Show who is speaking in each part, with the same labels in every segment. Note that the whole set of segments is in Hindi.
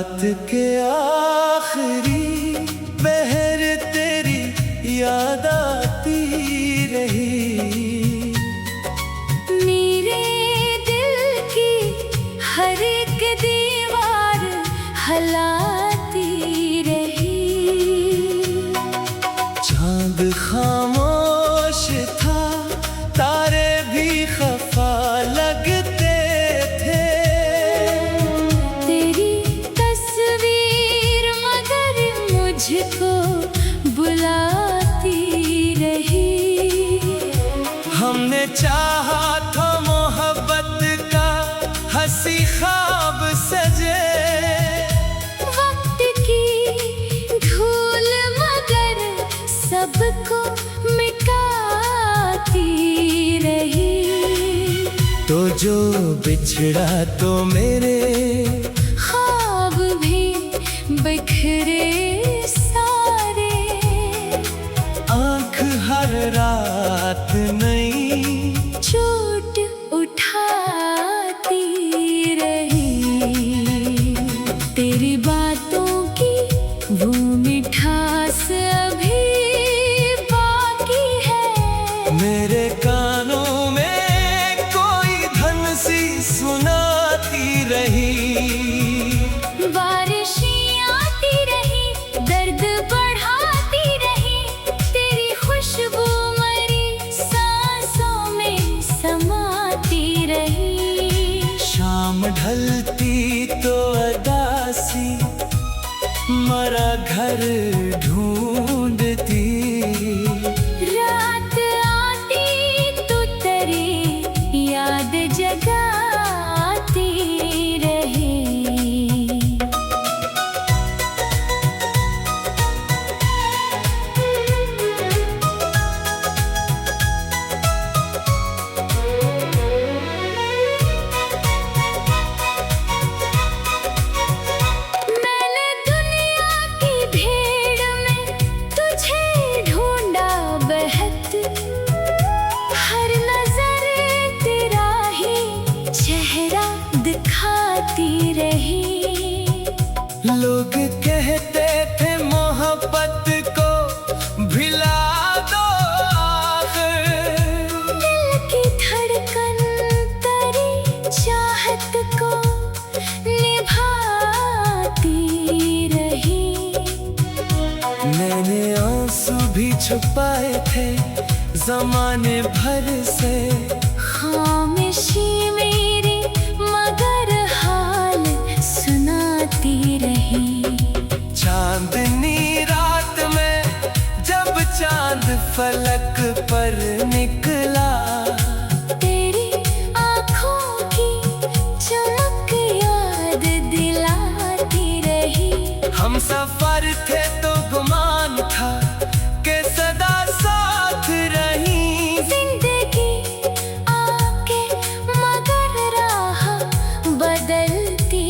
Speaker 1: रात के आखिरी पहर तेरी याद आती रही।
Speaker 2: मेरे दिल की हर एक दीवार हलाती रही।
Speaker 1: चांद खामोश था, तारे भी खफा लगते थे।
Speaker 2: तेरी तस्वीर मगर मुझको बुलाती रही।
Speaker 1: हमने चाहा था मोहब्बत का हंसी ख्वाब सजे।
Speaker 2: वक्त की धूल मगर सबको मिटाती रही।
Speaker 1: तो जो बिछड़ा तो मेरे
Speaker 2: ख्वाब भी बिखरे सारे।
Speaker 1: आँख हर रात नई
Speaker 2: चोट उठाती रही। तेरी बातों की वो मिठास अभी बाकी है।
Speaker 1: मेरे कानों में कोई धन सी सुनाती रही।
Speaker 2: बारिशें आती रही, दर्द बढ़ाती रही। तेरी खुशबू मरी सांसों में समाती रही।
Speaker 1: शाम ढलती तो अदासी मरा घर ढूंढती।
Speaker 2: रात आती तो तेरी याद जगाती रही। मैंने दुनिया की भीड़ में तुझे ढूंढा बहत। हर नजर तेरा ही चेहरा दिखाती रही।
Speaker 1: लोग कहते थे मोहब्बत को भिला दो आखिर।
Speaker 2: दिल की धड़कन तेरी चाहत को निभाती रही।
Speaker 1: मैंने आंसू भी छुपाए थे जमाने भर से।
Speaker 2: खामोशी मेरी मगर हाल सुनाती रही।
Speaker 1: चांदनी रात में जब चांद फलक पर निकला।
Speaker 2: तेरी आँखों की चमक याद दिलाती रही।
Speaker 1: हम सफर थे तो गुमान था कि सदा साथ रही।
Speaker 2: जिंदगी आके मगर राह बदलती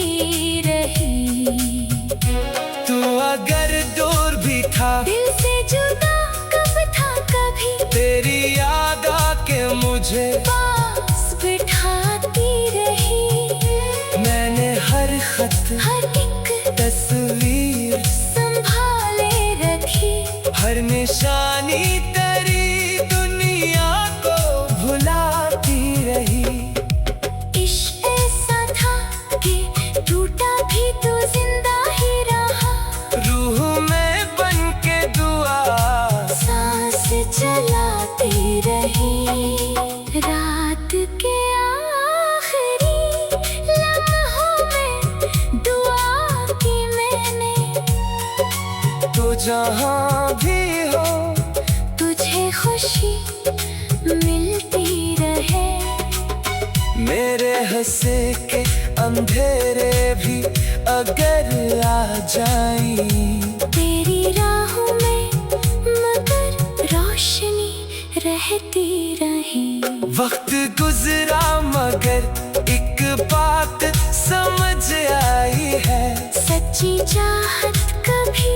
Speaker 2: रही।
Speaker 1: तू अगर दूर भी था,
Speaker 2: दिल से जुदा कब था कभी।
Speaker 1: तेरी याद आके मुझे
Speaker 2: पास बिठाती रही।
Speaker 1: मैंने हर खत
Speaker 2: हर एक
Speaker 1: तस्वीर
Speaker 2: संभाले रखी।
Speaker 1: हर निशानी तेरी दुनिया को भुलाती रही।
Speaker 2: इश्क ऐसा था कि टूटा भी तो जिंदा ही रहा।
Speaker 1: रूह में बन के दुआ
Speaker 2: सांस चलाती रही। रात के आखिरी लम्हों में दुआ की मैंने।
Speaker 1: तो जहाँ भी हो
Speaker 2: तुझे खुशी मिलती रहे।
Speaker 1: मेरे हंसे के अंधेरे भी अगर आ जाएं।
Speaker 2: तेरी राहों में मगर रोशनी रहती रही।
Speaker 1: वक्त गुजरा मगर एक बात समझ आई है।
Speaker 2: सच्ची चाहत कभी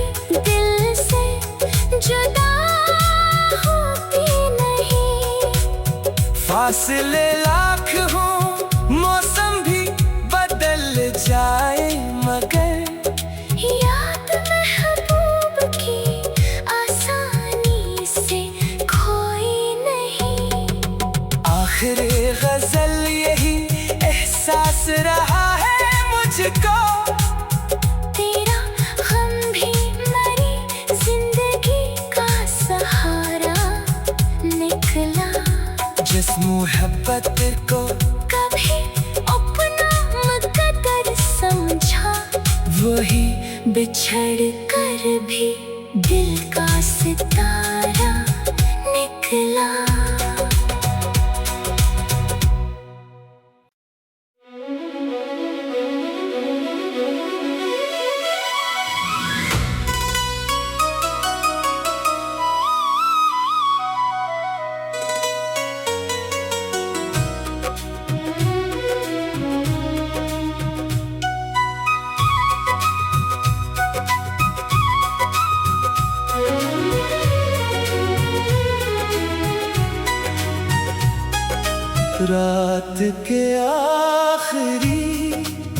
Speaker 2: दिल से जुदा होती नहीं।
Speaker 1: फासले लाख हो, मौसम भी बदल जाए मगर
Speaker 2: बिछड़ कर भी दिल का सितारा निकला।
Speaker 1: रात के आखिरी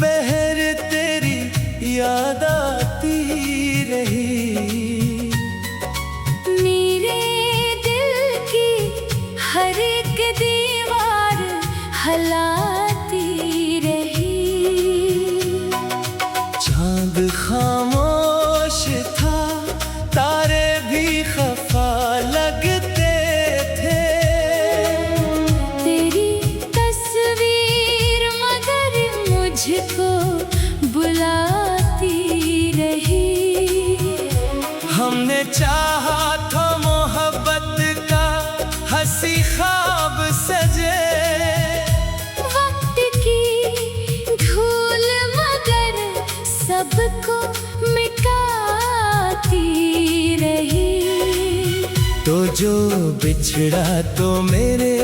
Speaker 1: पहर तेरी याद आती रही।
Speaker 2: मेरे दिल की हर एक दीवार हलाती रही।
Speaker 1: चांद खामोश था, तारे भी खफा लगते थे।
Speaker 2: मुझको बुलाती रही।
Speaker 1: हमने चाहा था मोहब्बत का हंसी ख्वाब सजे।
Speaker 2: वक्त की धूल मगर सबको मिटाती रही।
Speaker 1: तो जो बिछड़ा तो मेरे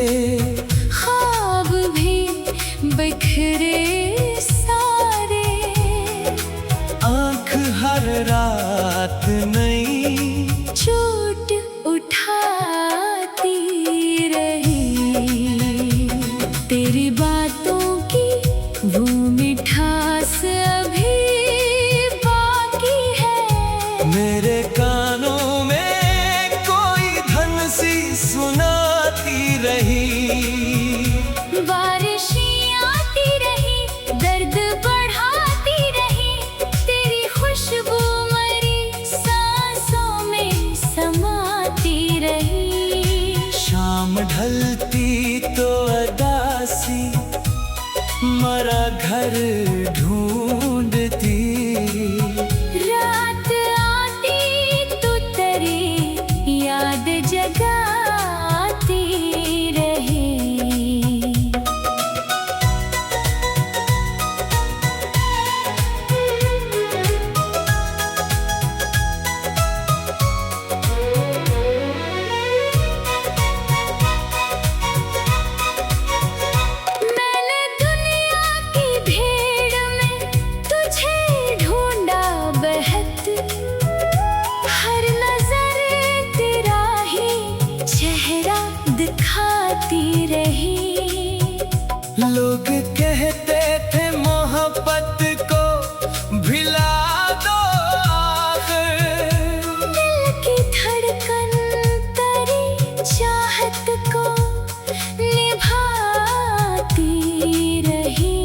Speaker 2: ख्वाब भी बिखरे सारे।
Speaker 1: आँख हर रात नई
Speaker 2: चोट उठाती रही। तेरी बातों की वो मिठास अभी बाकी है।
Speaker 1: मेरे कानों में कोई धन सी सुनाती रही।
Speaker 2: बारिशें आती रही, दर्द बढ़ाती रही। तेरी खुशबू मरी सांसों में समाती रही।
Speaker 1: शाम ढलती तो अदासी मरा घर ढूंढती।
Speaker 2: रात आती तो तेरी याद जगाती रही। मैंने दुनिया की भीड़ में तुझे ढूंढा बहत। हर नजर तेरा ही चेहरा दिखाती रही।
Speaker 1: लोग कहते थे मोहब्बत को भिला दो आखिर।
Speaker 2: दिल की धड़कन तेरी चाहत को निभाती रही।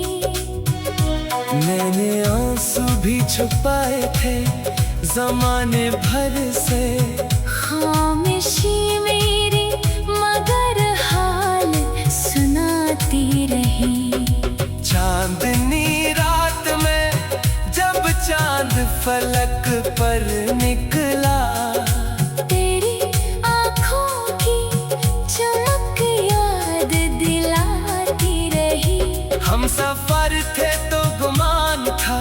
Speaker 1: मैंने आंसू भी छुपाए थे जमाने भर से।
Speaker 2: खामोशी मेरी मगर हाल सुनाती रही।
Speaker 1: चांदनी रात में जब चांद फलक पर निकला।
Speaker 2: तेरी आँखों की चमक याद दिलाती रही।
Speaker 1: हम सफर थे तो गुमान था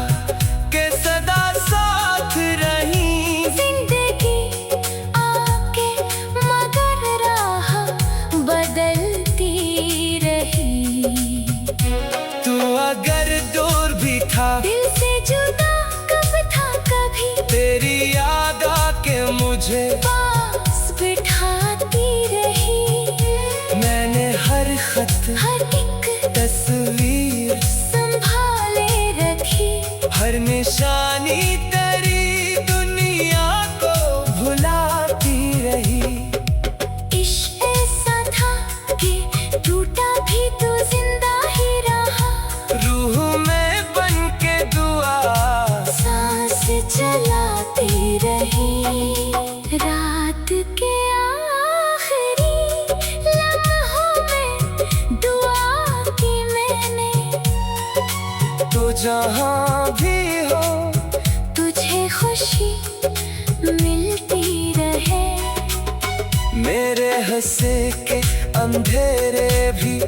Speaker 1: कि सदा साथ रही।
Speaker 2: जिंदगी आके मगर राह बदलती रही।
Speaker 1: तू अगर दूर भी था,
Speaker 2: दिल से जुदा कब था कभी।
Speaker 1: तेरी याद आके मुझे
Speaker 2: पास बिठाती रही।
Speaker 1: मैंने हर खत
Speaker 2: हर एक
Speaker 1: तस्वीर
Speaker 2: संभाले रखी।
Speaker 1: हर निशानी तेरी दुनिया को भुलाती रही।
Speaker 2: इश्क ऐसा था कि टूटा भी तो जिंदा ही रहा।
Speaker 1: रूह में बन के दुआ
Speaker 2: सांस चलाती रही। रात के आखिरी लम्हों में दुआ की मैंने।
Speaker 1: तो जहाँ भी हो
Speaker 2: तुझे खुश
Speaker 1: बसे के अंधेरे भी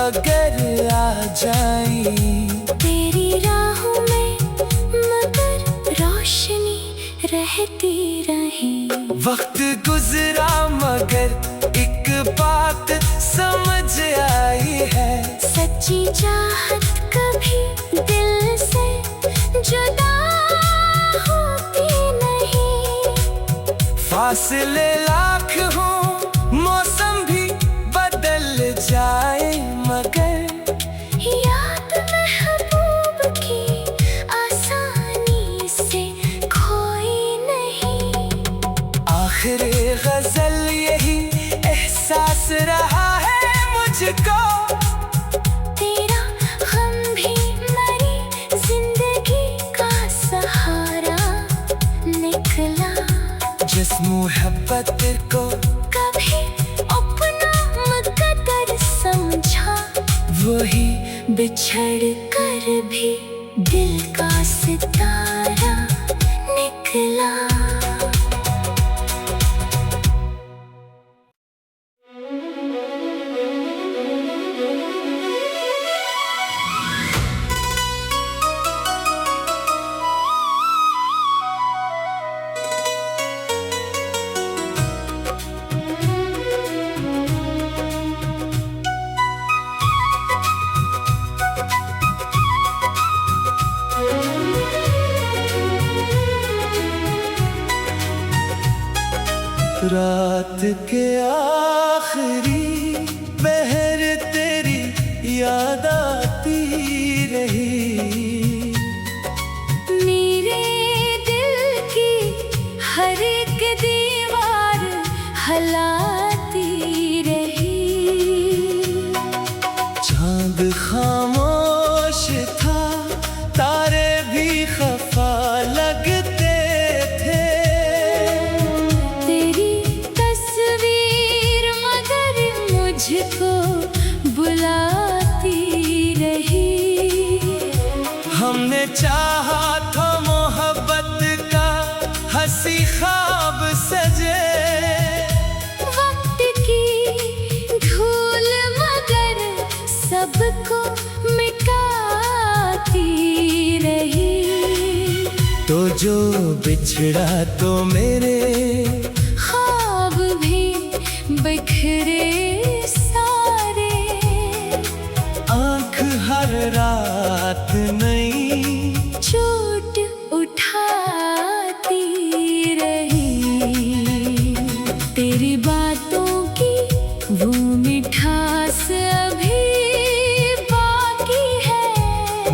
Speaker 1: अगर आ जाएं,
Speaker 2: तेरी राहों में मगर रोशनी रहती रही।
Speaker 1: वक्त गुजरा मगर एक बात समझ आई है,
Speaker 2: सच्ची चाहत कभी दिल से जुदा होती नहीं।
Speaker 1: फासले लाख हों मौसम भी बदल जाए मगर
Speaker 2: याद महबूब की आसानी से खोई नहीं।
Speaker 1: आखिर गजल यही एहसास रहा है मुझको,
Speaker 2: तेरा हम भी मरी जिंदगी का सहारा निकला।
Speaker 1: जिस मोहब्बत को
Speaker 2: कभी अपना मुकद्दर समझा,
Speaker 1: वही
Speaker 2: बिछड़ कर भी दिल का सितारा निकला।
Speaker 1: रात के आखिरी पहर तेरी याद आती रही।
Speaker 2: मेरे दिल की हर एक दीवार हलाती रही।
Speaker 1: चांद खामोश था, तारे भी खफा लगते थे।
Speaker 2: तेरी तस्वीर मगर मुझको बुलाती रही।
Speaker 1: हमने चाहा था मोहब्बत का हंसी ख्वाब सजे,
Speaker 2: वक्त की धूल मगर सबको मिटाती रही।
Speaker 1: तो जो बिछड़ा तो मेरे
Speaker 2: ख्वाब भी बिखरे सारे।
Speaker 1: आँख हर रात नई
Speaker 2: चोट उठाती रही। तेरी बातों की वो मिठास अभी बाकी है।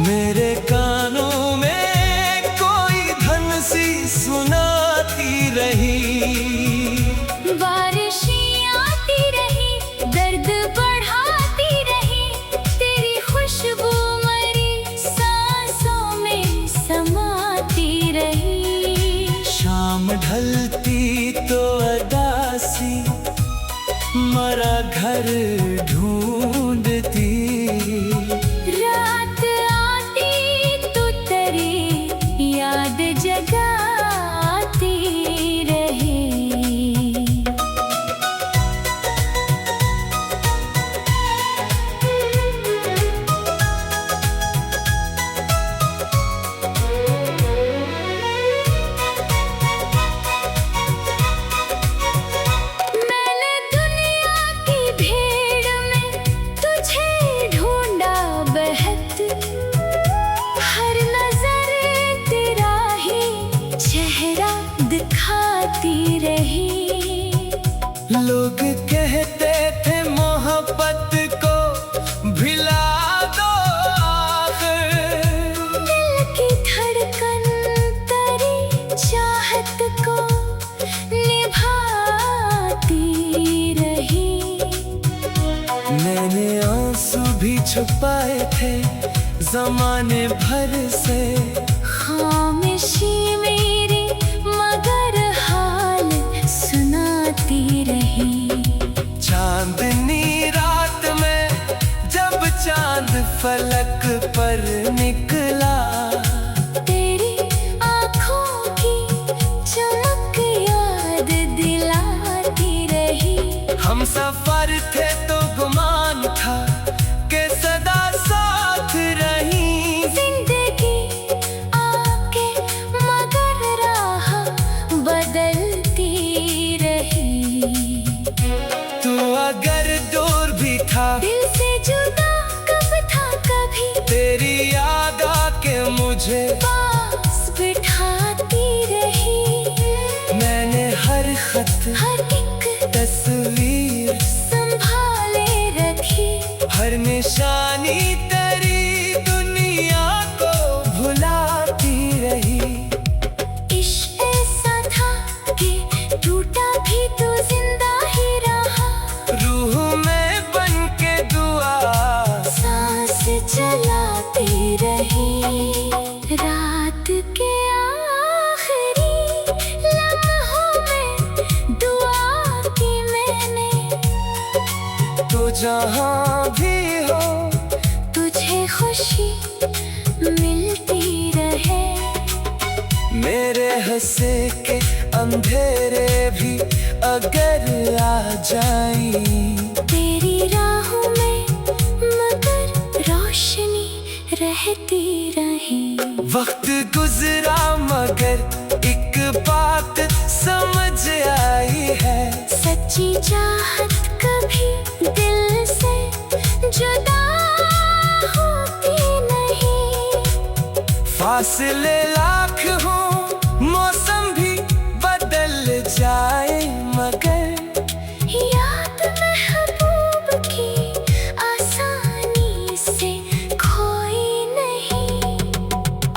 Speaker 1: मेरे कानों में कोई धन सी सुनाती रही।
Speaker 2: बारिशें आती रही, दर्द बढ़ाती रही। तेरी खुशबू मरी सांसों में समाती रही।
Speaker 1: शाम ढलती तो अदासी मरा घर ढूंढती।
Speaker 2: रात आती तो तेरी याद जगाती रही। मैंने दुनिया की भीड़ में तुझे ढूंढा बहत। हर नजर तेरा ही चेहरा दिखाती रही।
Speaker 1: लोग कहते थे मोहब्बत को भिला दो आखिर।
Speaker 2: दिल की धड़कन तेरी चाहत को निभाती रही।
Speaker 1: मैंने आंसू भी छुपाए थे जमाने भर से।
Speaker 2: खामोशी मेरी मगर हाल सुनाती रही।
Speaker 1: चांदनी रात में जब चांद फलक पर निकला,
Speaker 2: तेरी आँखों की चमक याद दिलाती रही।
Speaker 1: हम सब जहाँ भी हो
Speaker 2: तुझे खुशी मिलती रहे।
Speaker 1: मेरे हंसे के अंधेरे भी अगर आ जाएं,
Speaker 2: तेरी राहों में मगर रोशनी रहती रहे।
Speaker 1: वक्त गुजरा मगर एक बात समझ आई है,
Speaker 2: सच्ची चाहत कभी दिल से जुदा होती नहीं।
Speaker 1: फासले लाख हो मौसम भी बदल जाए मगर
Speaker 2: याद महबूब की आसानी से खोई नहीं।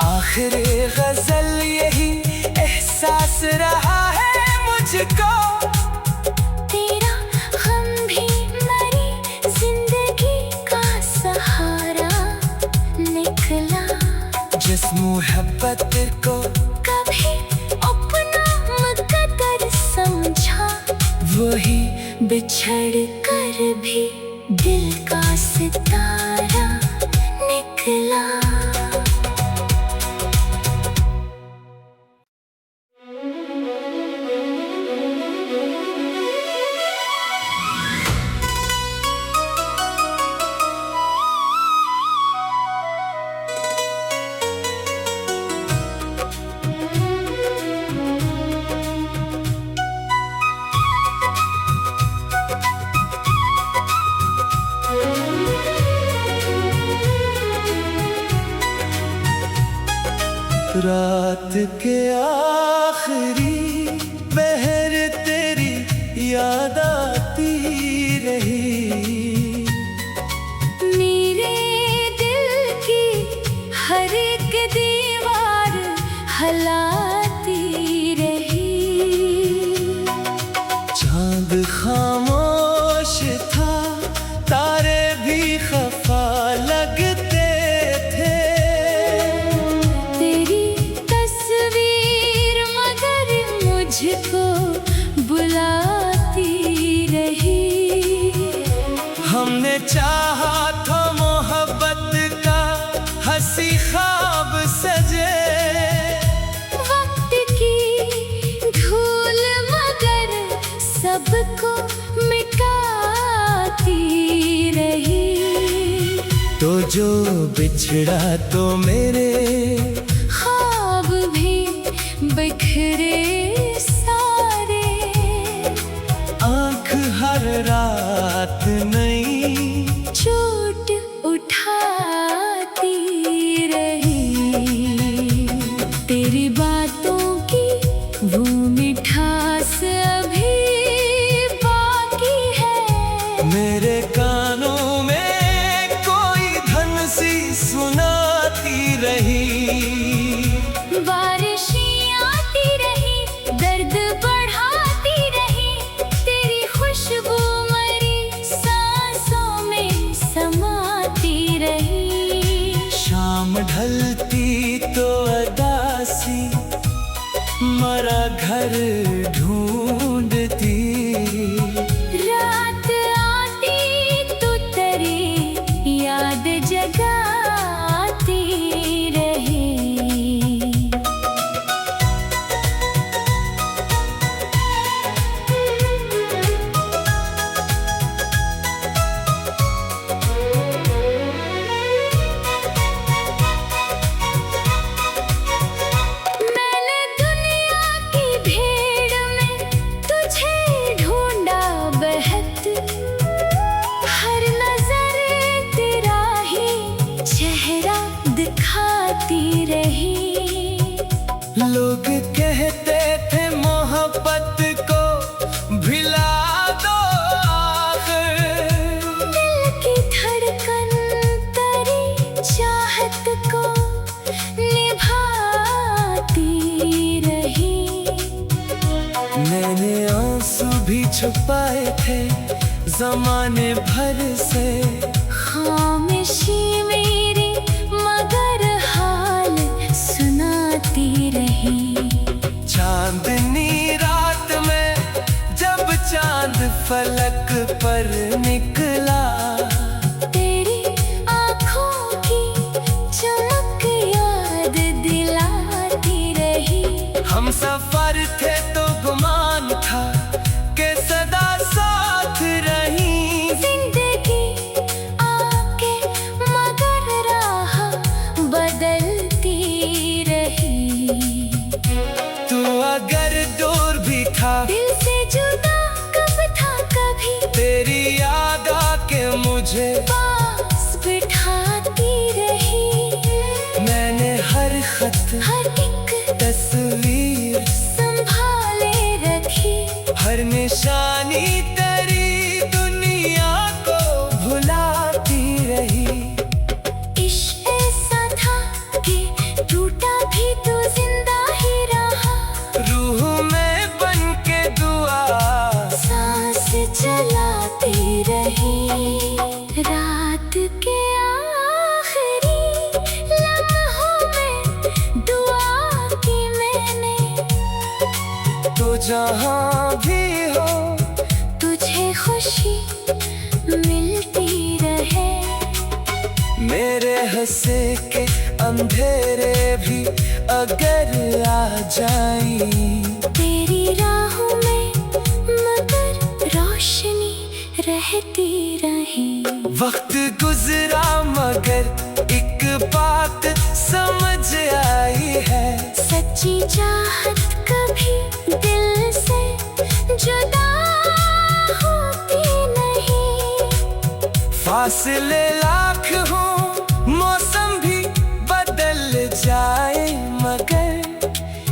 Speaker 1: आखिरी गजल यही एहसास रहा है मुझको,
Speaker 2: तेरा गम भी मरी जिंदगी का सहारा निकला।
Speaker 1: जिस मोहब्बत को
Speaker 2: कभी अपना मुकद्दर समझा,
Speaker 1: वही
Speaker 2: बिछड़ कर भी दिल का सितारा निकला।
Speaker 1: रात के आखिरी पहर तेरी याद आती रही।
Speaker 2: मेरे दिल की हर एक दीवार हलाती रही।
Speaker 1: चांद खामोश था, तारे भी खफा लगते थे।
Speaker 2: तेरी तस्वीर मगर मुझको बुलाती रही।
Speaker 1: हमने चाहा था मोहब्बत का हंसी ख्वाब सजे,
Speaker 2: वक्त की धूल मगर सबको मिटाती रही।
Speaker 1: तो जो बिछड़ा तो मेरे
Speaker 2: ख्वाब भी बिखरे सारे।
Speaker 1: आँख हर रात नई
Speaker 2: चोट उठाती रही। तेरी बातों की वो मिठास अभी बाकी है।
Speaker 1: मेरे कानों में कोई धन सी सुनाती रही।
Speaker 2: बारिशें आती रही, दर्द बढ़ाती रही। तेरी खुशबू मरी सांसों में समाती रही।
Speaker 1: शाम ढलती तो अदासी मरा घर ढूंढती।
Speaker 2: रात आती तो तेरी याद जगाती रही। मैंने दुनिया की भीड़ में तुझे ढूंढा बहत। हर नजर तेरा ही चेहरा दिखाती रही।
Speaker 1: लोग कहते थे मोहब्बत को भिला दो आखिर।
Speaker 2: दिल की धड़कन तेरी चाहत को निभाती रही।
Speaker 1: मैंने आंसू भी छुपाए थे जमाने भर से।
Speaker 2: खामोशी मेरी मगर हाल सुनाती रही।
Speaker 1: चांदनी रात में जब चांद फलक पर निकला, सफर थे तो गुमान था कि सदा साथ रही।
Speaker 2: जिंदगी आके मगर राह बदलती रही।
Speaker 1: तू अगर दूर भी था,
Speaker 2: दिल से जुदा कब था कभी,
Speaker 1: तेरी याद आके मुझे
Speaker 2: पास बिठाती रही।
Speaker 1: मैंने हर खत,
Speaker 2: हर एक
Speaker 1: तस्वीर
Speaker 2: संभाले रखी।
Speaker 1: हर निशानी तेरी दुनिया को भुलाती रही।
Speaker 2: इश्क ऐसा था कि टूटा भी तो जिंदा ही रहा।
Speaker 1: रूह में बन के दुआ
Speaker 2: सांस चलाती रही। रात के आखिरी लम्हों में दुआ की मैंने,
Speaker 1: तो जहाँ भी हो
Speaker 2: तुझे खुशी मिलती रहे।
Speaker 1: मेरे हंसे के अंधेरे भी अगर आ जाएं,
Speaker 2: तेरी राहों में मगर रोशनी रहती रही।
Speaker 1: वक्त गुजरा मगर एक बात समझ आई है।
Speaker 2: सच्ची चाहत कभी दिल से जुदा होती नहीं।
Speaker 1: फासले लाख हो, मौसम भी बदल जाए मगर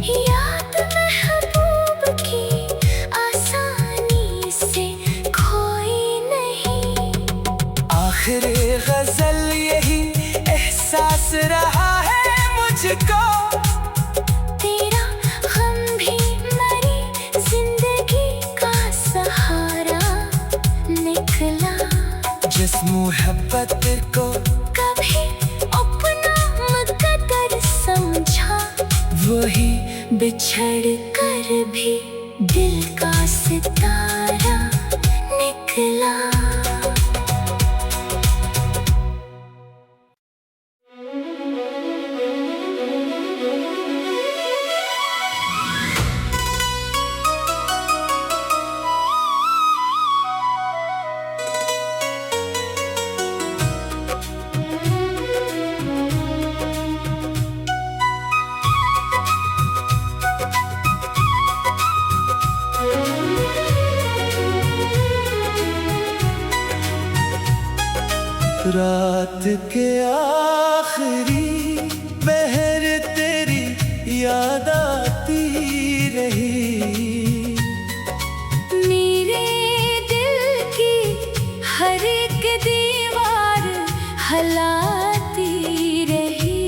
Speaker 2: याद महबूब की आसानी से खोई नहीं।
Speaker 1: आखिर गजल यही एहसास रहा है मुझको।
Speaker 2: तेरा गम भी मरी जिंदगी का सहारा निकला।
Speaker 1: जिस मोहब्बत को
Speaker 2: कभी अपना मुकद्दर समझा,
Speaker 1: वही
Speaker 2: बिछड़ कर भी दिल का सितारा निकला।
Speaker 1: रात के आखिरी पहर तेरी याद आती रही।
Speaker 2: मेरे दिल की हर एक दीवार हलाती रही।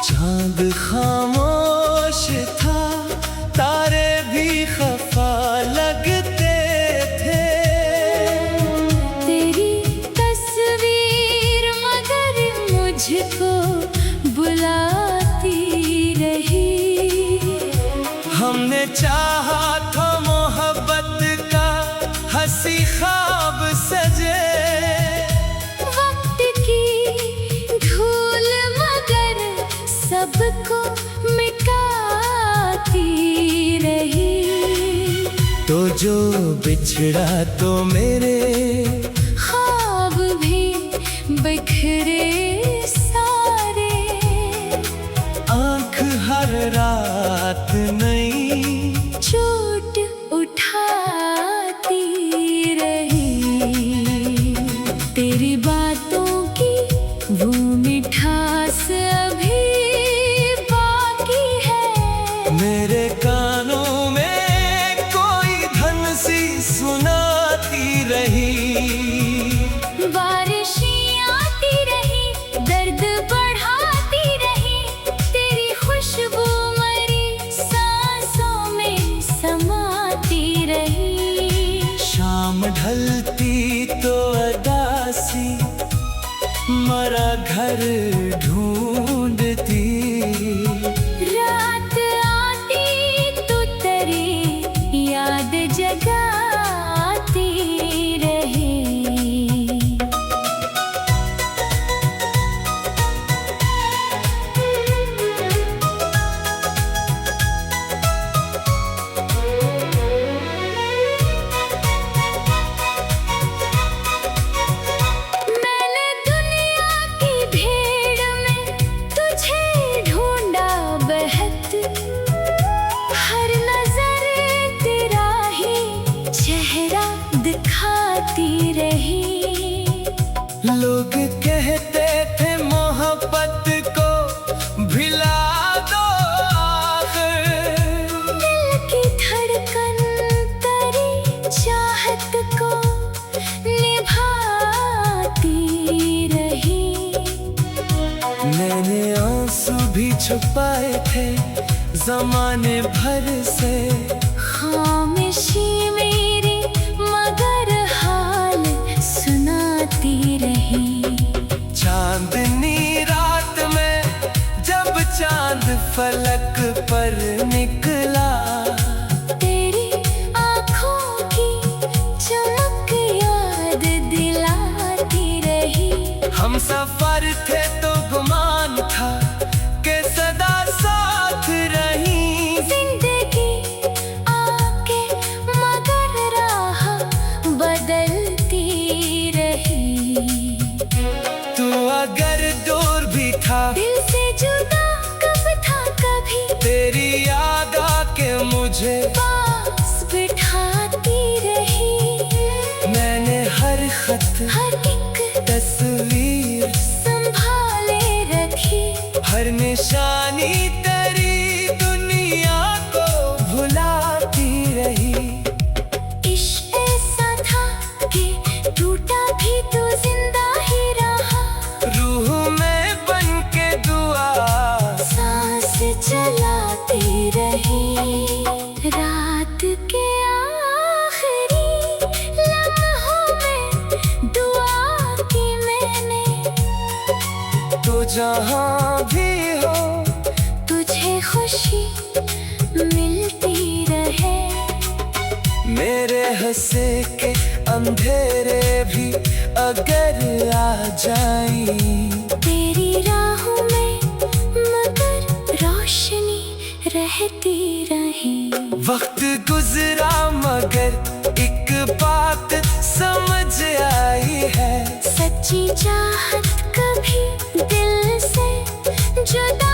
Speaker 1: चांद खामोश था, तारे भी खफा लगते थे।
Speaker 2: तेरी तस्वीर मगर मुझको बुलाती रही।
Speaker 1: हमने चाहा था मोहब्बत का हंसी ख्वाब सजे।
Speaker 2: वक्त की धूल मगर सबको मिटाती रही।
Speaker 1: तो जो बिछड़ा तो मेरे
Speaker 2: ख्वाब भी बिखरे सारे।
Speaker 1: आँख हर रात नई
Speaker 2: चोट उठाती रही। तेरी बातों की वो मिठास अभी बाकी है।
Speaker 1: मेरे कानों में कोई धन सी सुनाती रही।
Speaker 2: बारिशें आती रही, दर्द बढ़ाती रही। तेरी खुशबू मरी सांसों में समाती रही।
Speaker 1: शाम ढलती तो अदासी मरा घर ढूंढती।
Speaker 2: रात आती
Speaker 1: छुपाए थे जमाने भर से।
Speaker 2: खामोशी मेरी मगर हाल सुनाती रही।
Speaker 1: चांदनी रात में जब चांद फलक पर निकला,
Speaker 2: तेरी आँखों की चमक याद दिलाती रही।
Speaker 1: हम सफर थे तो गुमान था कि सदा साथ रही।
Speaker 2: जिंदगी आके मगर राह बदलती रही।
Speaker 1: तू अगर दूर भी था,
Speaker 2: दिल से जुदा कब था कभी,
Speaker 1: तेरी याद आके मुझे
Speaker 2: पास बिठाती रही।
Speaker 1: मैंने हर खत,
Speaker 2: हर एक
Speaker 1: तस्वीर
Speaker 2: संभाले रखी।
Speaker 1: हर निशानी तेरी दुनिया को भुलाती रही।
Speaker 2: इश्क ऐसा था कि टूटा भी तो जिंदा ही रहा।
Speaker 1: रूह में बन के दुआ
Speaker 2: सांस चलाती रही। रात के आखिरी लम्हों में दुआ की मैंने,
Speaker 1: तू जहाँ भी हो
Speaker 2: तुझे खुशी मिलती रहे।
Speaker 1: मेरे हंसे के अंधेरे भी अगर आ जाएं,
Speaker 2: तेरी राहों में मगर रोशनी रहती रही।
Speaker 1: वक्त गुजरा मगर एक बात समझ आई है।
Speaker 2: सच्ची चाहत कभी दिल से जुदा